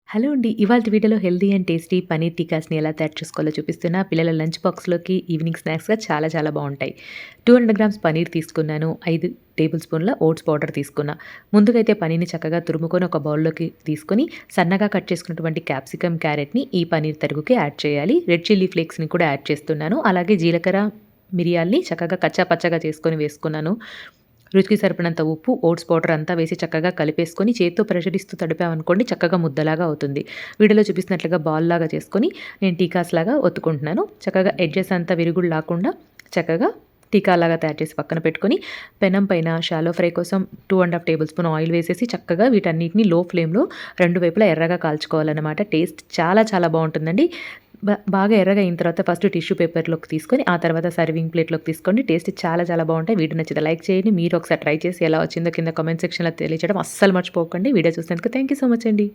Hello అండి. ఇవాల్టి వీడియోలో హెల్తీ అండ్ టేస్టీ పనీర్ టిక్కాస్‌ని ఎలా తయారు చేసుకోవాలో చూపిస్తున్నా. పిల్లల లంచ్ బాక్స్‌లోకి ఈవినింగ్ స్నాక్స్‌గా చాలా చాలా బావుంటాయి. 200 గ్రామ్స్ పనీర్ తీసుకున్నాను. 5 టేబుల్ స్పూన్ల ఓట్స్ పౌడర్ తీసుకున్నా. ముందుగైతే పనీర్‌ని చక్కగా తురుముకొని ఒక బౌల్‌లోకి తీసుకొని సన్నగా కట్ చేసుకున్నటువంటి క్యాప్సికమ్, క్యారెట్‌ని ఈ పనీర్ తరుగుకి యాడ్ చేయాలి. రెడ్ చిల్లీ ఫ్లేక్స్‌ని కూడా యాడ్ చేస్తున్నాను. అలాగే జీలకర్ర, మిరియాల్ని చక్కగా కచ్చా పచ్చగా చేసుకొని వేసుకున్నాను. రుచికి సరిపడినంత ఉప్పు, ఓట్స్ పౌడర్ అంతా వేసి చక్కగా కలిపేసుకొని చేత్తో ప్రెషర్ ఇస్తూ తడిపామనుకోండి చక్కగా ముద్దలాగా అవుతుంది. వీడియోలో చూపిస్తున్నట్లుగా బాల్‌లాగా చేసుకొని నేను టీకాస్‌లాగా ఒత్తుకుంటున్నాను. చక్కగా ఎడ్జెస్ అంతా విరుగుడు లాకుండా చక్కగా టీకాలాగా తయారు చేసి పక్కన పెట్టుకొని, పెనం పైన షాలో ఫ్రై కోసం 2 టేబుల్ స్పూన్ ఆయిల్ వేసేసి చక్కగా వీటన్నిటిని లో ఫ్లేమ్‌లో 2 వైపులా ఎర్రగా కాల్చుకోవాలనమాట. టేస్ట్ చాలా చాలా బావుంటుందండి. బాగా ఎర్రగా అయిన తర్వాత ఫస్ట్ టిష్యూ పేపర్‌లోకి తీసుకొని, ఆ తర్వాత సర్వింగ్ ప్లేట్‌లోకి తీసుకోండి. టేస్ట్ చాలా చాలా బావుంటాయి. వీడియో నచ్చితే లైక్ చేయండి. మీరు ఒకసారి ట్రై చేసి ఎలా వచ్చిందో కింద కామెంట్ సెక్షన్‌లో తెలియజేయడం అస్సలు మర్చిపోకండి. వీడియో చూసినందుకు థాంక్ యూ సో మచ్ అండి.